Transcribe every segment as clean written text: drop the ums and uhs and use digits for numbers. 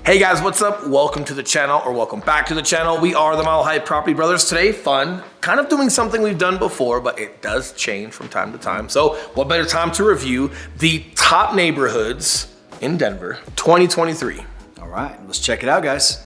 Hey guys, what's up? Welcome to the channel, or welcome back to the channel. We are the Mile High Property Brothers. Today, fun, kind of doing something we've done before, but it does change from time to time. So what better time to review the top neighborhoods in Denver, 2023. All right, let's check it out, guys.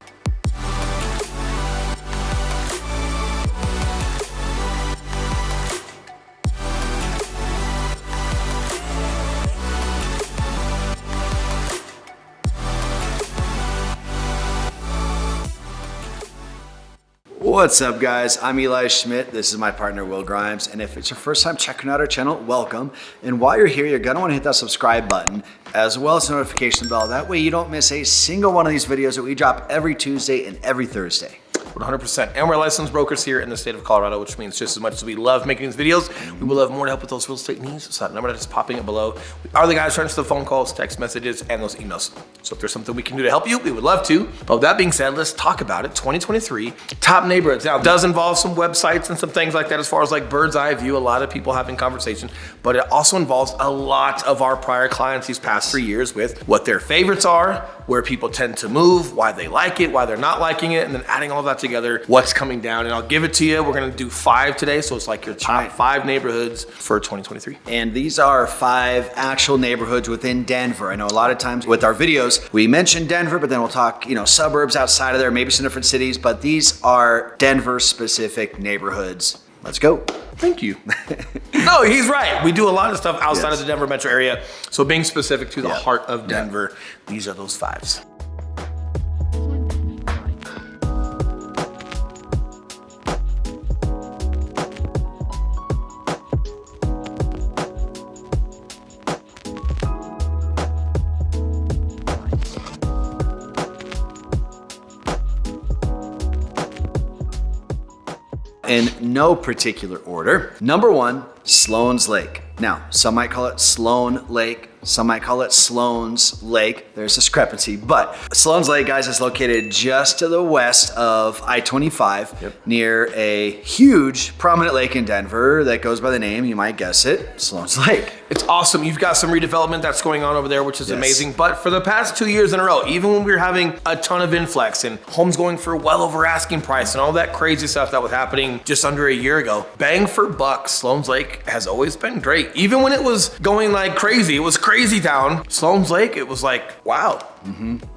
What's up, guys? I'm Schmidt. This is my partner, Will Grimes. And if it's your first time checking out our channel, welcome. And while you're here, you're gonna wanna hit that subscribe button, as well as the notification bell. That way you don't miss a single one of these videos that we drop every Tuesday and every Thursday. 100%. And we're licensed brokers here in the state of Colorado, which means just as much as we love making these videos, we will have more to help with those real estate needs. So that number that is popping up below. We are the guys trying to the phone calls, text messages, and those emails. So if there's something we can do to help you, we would love to. But with that being said, let's talk about it. 2023, top neighborhoods. Now, it does involve some websites and some things like that as far as like bird's eye view, a lot of people having conversations, but it also involves a lot of our prior clients these past 3 years with what their favorites are, where people tend to move, why they like it, why they're not liking it, and then adding all that together, what's coming down. And I'll give it to you. We're gonna do 5 today, so it's like your top 5 neighborhoods for 2023. And these are 5 actual neighborhoods within Denver. I know a lot of times with our videos, we mention Denver, but then we'll talk, suburbs outside of there, maybe some different cities, but these are Denver specific neighborhoods. Let's go. Thank you. No, he's right. We do a lot of stuff outside of the Denver metro area. So being specific to the heart of Denver, these are those 5s. In no particular order. Number 1, Sloan's Lake. Now, some might call it Sloan Lake. Some might call it Sloan's Lake. There's discrepancy, but Sloan's Lake, guys, is located just to the west of I-25 near a huge prominent lake in Denver that goes by the name, you might guess it, Sloan's Lake. It's awesome. You've got some redevelopment that's going on over there, which is amazing. But for the past 2 years in a row, even when we were having a ton of influx and homes going for well over asking price and all that crazy stuff that was happening just under a year ago, bang for buck, Sloan's Lake has always been great. Even when it was going like crazy, it was crazy town. Sloan's Lake, it was like, wow.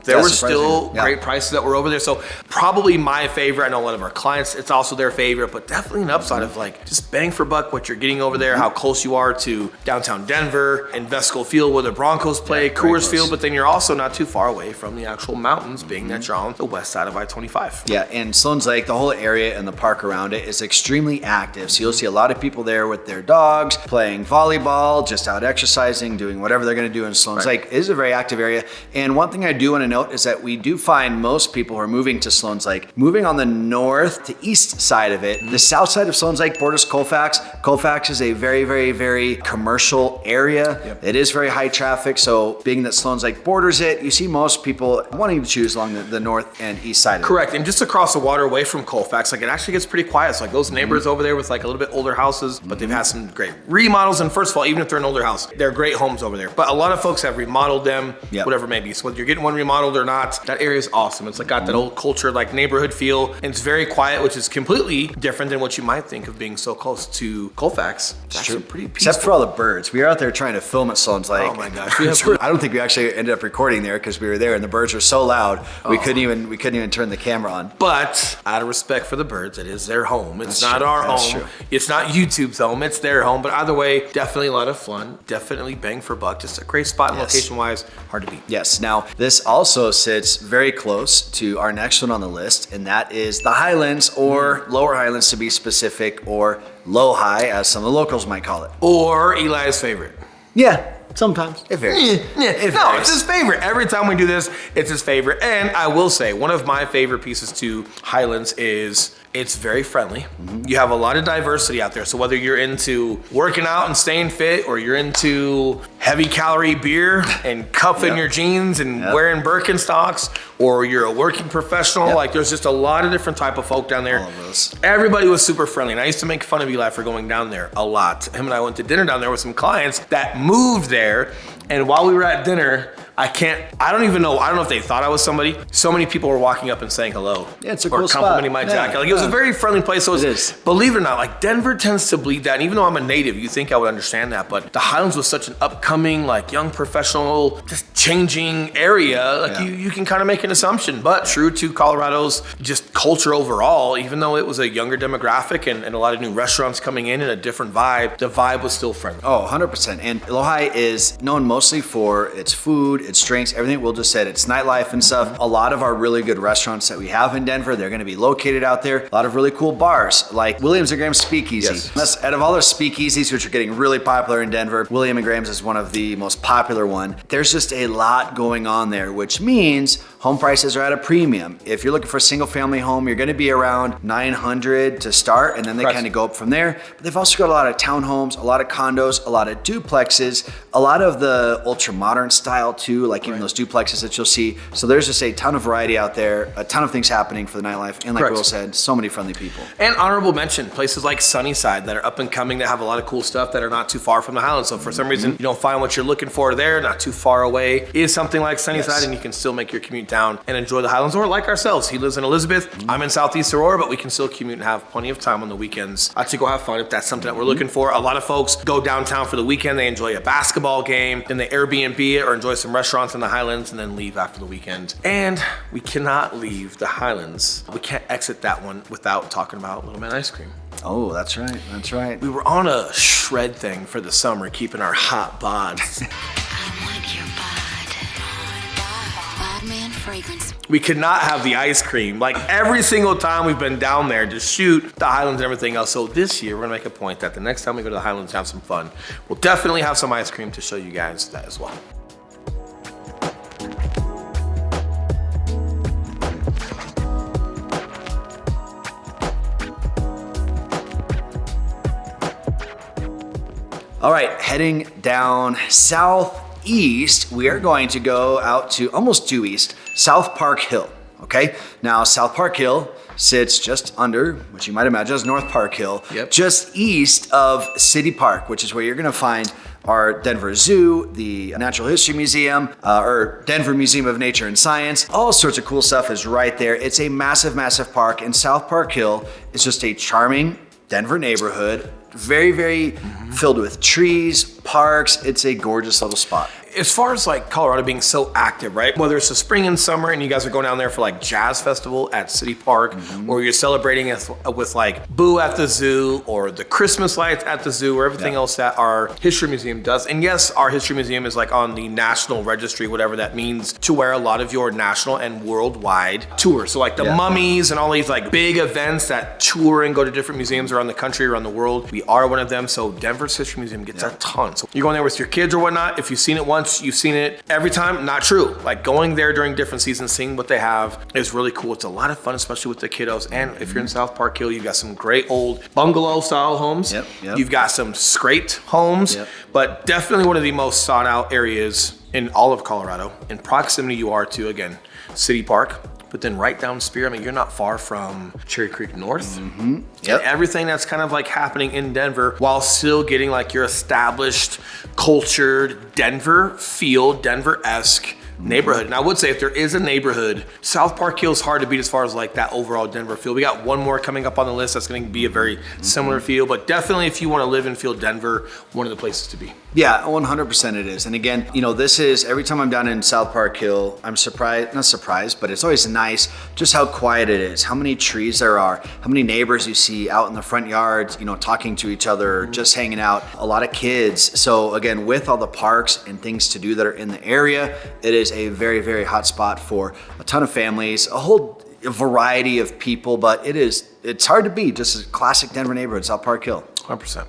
There were still great prices that were over there. So probably my favorite. I know a lot of our clients, it's also their favorite, but definitely an upside of like just bang for buck what you're getting over there, how close you are to downtown Denver, and Vesco Field where the Broncos play, Coors Field, but then you're also not too far away from the actual mountains, being that you're on the west side of I-25. Yeah, and Sloan's Lake, the whole area and the park around it is extremely active. So you'll see a lot of people there with their dogs, playing volleyball, just out exercising, doing whatever they're gonna do in Sloan's Lake. It is a very active area. And one thing I do want to note is that we do find most people who are moving to Sloan's Lake, moving on the north to east side of it. The south side of Sloan's Lake borders Colfax. Colfax is a very, very, very commercial area. It is very high traffic. So being that Sloan's Lake borders it, you see most people wanting to choose along the north and east side of it. Correct. And just across the water away from Colfax, like it actually gets pretty quiet. It's like those neighbors over there with like a little bit older houses, but they've had some great remodels. And first of all, even if they're an older house, they're great homes over there. But a lot of folks have remodeled them, whatever it may be. So whether you're getting one remodeled or not, that area is awesome. It's like got that old culture, like neighborhood feel, and it's very quiet, which is completely different than what you might think of being so close to Colfax. It's actually pretty peaceful. Except for all the birds. We were out there trying to film at Sloan's Lake. Oh my gosh. I don't think we actually ended up recording there because we were there and the birds were so loud we couldn't even turn the camera on. But out of respect for the birds, it is their home. It's not our home. It's not YouTube's home. It's their home. But either way, definitely a lot of fun. Definitely bang for buck. Just a great spot and location-wise, hard to beat. Yes. Now, this also sits very close to our next one on the list, and that is the Highlands, or Lower Highlands to be specific, or Low High, as some of the locals might call it. Or Eli's favorite. Yeah. Sometimes it varies. No, it's his favorite. Every time we do this, it's his favorite. And I will say, one of my favorite pieces to Highlands is it's very friendly. You have a lot of diversity out there. So whether you're into working out and staying fit, or you're into heavy calorie beer and cuffing your jeans and wearing Birkenstocks, or you're a working professional, like there's just a lot of different type of folk down there. All of those. Everybody was super friendly. And I used to make fun of Eli for going down there a lot. Him and I went to dinner down there with some clients that moved there. And while we were at dinner, I don't even know. I don't know if they thought I was somebody. So many people were walking up and saying hello. Yeah, it's a or cool spot. complimenting my jacket. Like, it was a very friendly place. So it is. Believe it or not, like, Denver tends to bleed that. And even though I'm a native, you think I would understand that. But the Highlands was such an upcoming, like, young professional, just changing area. Like, you can kind of make an assumption. But true to Colorado's just culture overall, even though it was a younger demographic and a lot of new restaurants coming in and a different vibe, the vibe was still friendly. Oh, 100%. And Ojai is known mostly for its food, its drinks, everything Will just said, its nightlife and stuff. A lot of our really good restaurants that we have in Denver, they're going to be located out there. A lot of really cool bars, like Williams and Graham's Speakeasy. Yes. That's, out of all those speakeasies, which are getting really popular in Denver, William and Graham's is one of the most popular one. There's just a lot going on there, which means home prices are at a premium. If you're looking for a single family home, you're going to be around $900 to start, and then they kind of go up from there. But they've also got a lot of townhomes, a lot of condos, a lot of duplexes, a lot of the ultra modern style too, like even those duplexes that you'll see. So there's just a ton of variety out there, a ton of things happening for the nightlife. And like Will said, so many friendly people. And honorable mention, places like Sunnyside that are up and coming that have a lot of cool stuff that are not too far from the Highlands. So for some reason you don't find what you're looking for there, not too far away, is something like Sunnyside, and you can still make your commute down and enjoy the Highlands. Or like ourselves, he lives in Elizabeth, I'm in Southeast Aurora, but we can still commute and have plenty of time on the weekends to go have fun if that's something that we're looking for. A lot of folks go downtown for the weekend, they enjoy a basketball game, then they Airbnb it or enjoy some restaurants in the Highlands and then leave after the weekend. And we cannot leave the Highlands. We can't exit that one without talking about Little Man Ice Cream. Oh, that's right. That's right. We were on a shred thing for the summer, keeping our hot bods. We could not have the ice cream. Like, every single time we've been down there to shoot the Highlands and everything else. So this year, we're gonna make a point that the next time we go to the Highlands and have some fun, we'll definitely have some ice cream to show you guys that as well. All right, heading down southeast, we are going to go out to almost due east, South Park Hill, okay? Now, South Park Hill sits just under, which you might imagine as North Park Hill, just east of City Park, which is where you're gonna find our Denver Zoo, the Natural History Museum, or Denver Museum of Nature and Science. All sorts of cool stuff is right there. It's a massive, massive park, and South Park Hill is just a charming Denver neighborhood, very, very filled with trees, parks. It's a gorgeous little spot. As far as like Colorado being so active, right? Whether it's the spring and summer and you guys are going down there for like Jazz Festival at City Park, or you're celebrating with like Boo at the Zoo or the Christmas lights at the zoo or everything else that our History Museum does. And yes, our History Museum is like on the National Registry, whatever that means, to where a lot of your national and worldwide tours. So like the mummies and all these like big events that tour and go to different museums around the country, around the world. We are one of them. So Denver's History Museum gets a ton. So you're going there with your kids or whatnot. If you've seen it once, you've seen it every time. Not true. Like, going there during different seasons, seeing what they have is really cool. It's a lot of fun, especially with the kiddos. And if you're in South Park Hill, you've got some great old bungalow style homes. You've got some scraped homes, but definitely one of the most sought out areas in all of Colorado. In proximity you are to, again, City Park. But then right down Spear, I mean, you're not far from Cherry Creek North. And everything that's kind of like happening in Denver while still getting like your established, cultured Denver feel, Denver-esque neighborhood. And I would say if there is a neighborhood, South Park Hill is hard to beat as far as like that overall Denver feel. We got one more coming up on the list that's going to be a very similar feel, but definitely if you want to live and feel Denver, one of the places to be. Yeah, 100% it is. And again, you know, this is, every time I'm down in South Park Hill, I'm surprised, not surprised, but it's always nice just how quiet it is, how many trees there are, how many neighbors you see out in the front yards, you know, talking to each other, just hanging out, a lot of kids. So again, with all the parks and things to do that are in the area, it is a very, very hot spot for a ton of families, a whole variety of people, but it's hard to beat, just a classic Denver neighborhood, South Park Hill. 100%.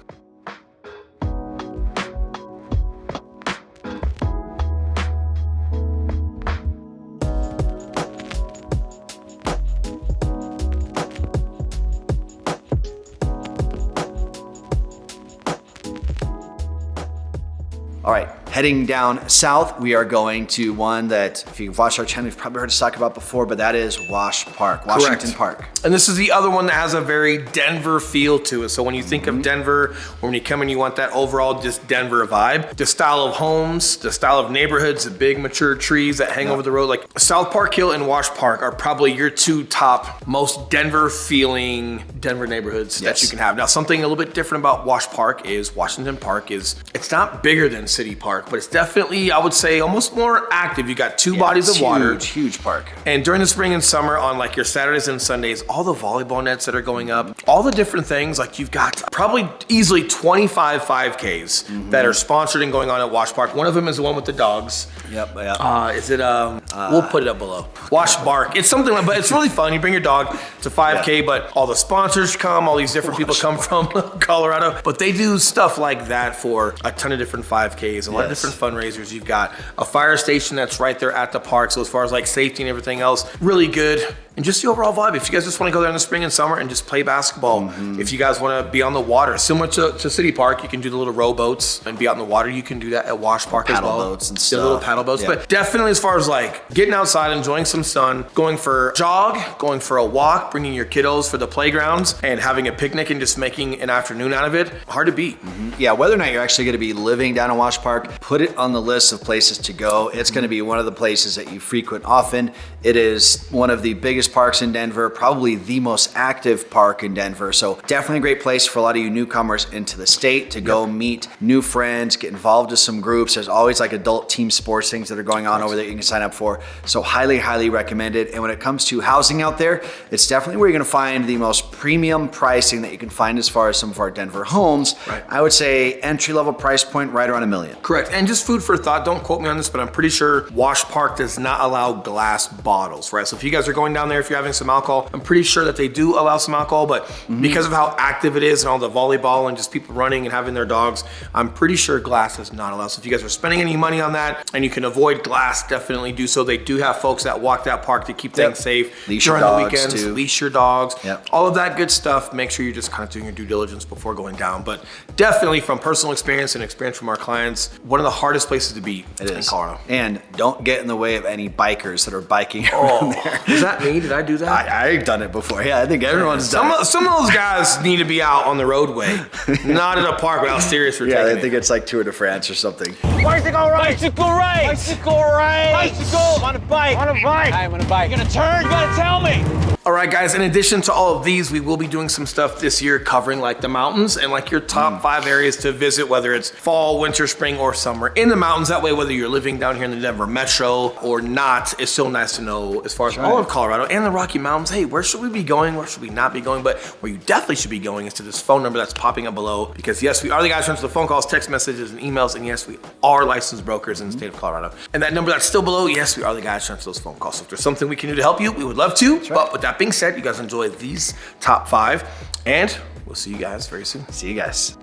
All right, Heading down south, we are going to one that, if you've watched our channel, you've probably heard us talk about before, but that is Wash Park, Washington Park. And this is the other one that has a very Denver feel to it. So when you think of Denver, or when you come in, you want that overall just Denver vibe. The style of homes, the style of neighborhoods, the big mature trees that hang over the road. Like South Park Hill and Wash Park are probably your two top most Denver feeling Denver neighborhoods that you can have. Now, something a little bit different about Wash Park is Washington Park it's not bigger than City Park, but it's definitely, I would say, almost more active. You got two bodies of water. Huge park. And during the spring and summer on like your Saturdays and Sundays, all the volleyball nets that are going up, all the different things, like you've got probably easily 25 5Ks that are sponsored and going on at Wash Park. One of them is the one with the dogs. Is it, we'll put it up below. Wash Bark. It's something like, but it's really fun. You bring your dog, it's a 5K, but all the sponsors come, all these different people come from Colorado, but they do stuff like that for a ton of different 5Ks, a lot of different fundraisers. You've got a fire station that's right there at the park. So as far as like safety and everything else, really good. And just the overall vibe. If you guys just want to go there in the spring and summer and just play basketball, if you guys want to be on the water, similar to City Park, you can do the little rowboats and be out in the water. You can do that at Wash Park as well. Paddle boats and stuff. The little paddle boats. But definitely as far as like getting outside, enjoying some sun, going for a jog, going for a walk, bringing your kiddos for the playgrounds and having a picnic and just making an afternoon out of it, hard to beat. Yeah, whether or not you're actually going to be living down in Wash Park, put it on the list of places to go. It's going to be one of the places that you frequent often. It is one of the biggest parks in Denver, probably the most active park in Denver. So definitely a great place for a lot of you newcomers into the state to go meet new friends, get involved with some groups. There's always like adult team sports things that are going on over there you can sign up for. So highly, highly recommended. And when it comes to housing out there, it's definitely where you're going to find the most premium pricing that you can find as far as some of our Denver homes. I would say entry-level price point right around $1 million. Correct. And just food for thought, don't quote me on this, but I'm pretty sure Wash Park does not allow glass bottles, right? So if you guys are going down there, if you're having some alcohol, I'm pretty sure that they do allow some alcohol, but because of how active it is and all the volleyball and just people running and having their dogs, I'm pretty sure glass is not allowed. So if you guys are spending any money on that and you can avoid glass, definitely do so. They do have folks that walk that park to keep things safe during the weekends, leash your dogs, all of that good stuff. Make sure you're just kind of doing your due diligence before going down. But definitely from personal experience and experience from our clients, one of the hardest places to be in Colorado. And don't get in the way of any bikers that are biking around there. Is that me? Did I do that? I've done it before. Yeah, I think everyone's done it. Some of those guys need to be out on the roadway, not at a park without serious for taking I think it's like Tour de France or something. Bicycle right! Bicycle right! Bicycle right! Bicycle! On a bike! On a bike! I'm on a bike. You're gonna turn? You gotta tell me! All right, guys, in addition to all of these, we will be doing some stuff this year covering like the mountains and like your top 5 areas to visit, whether it's fall, winter, spring, or summer in the mountains. That way, whether you're living down here in the Denver metro or not, it's still nice to know as far as all of Colorado and the Rocky Mountains. Hey, where should we be going? Where should we not be going? But where you definitely should be going is to this phone number that's popping up below, because yes, we are the guys who answer the phone calls, text messages, and emails, and yes, we are licensed brokers in the state of Colorado. And that number that's still below, yes, we are the guys who answer those phone calls. So if there's something we can do to help you, we would love to. But with that being said, you guys enjoy these top 5, and we'll see you guys very soon. See you guys.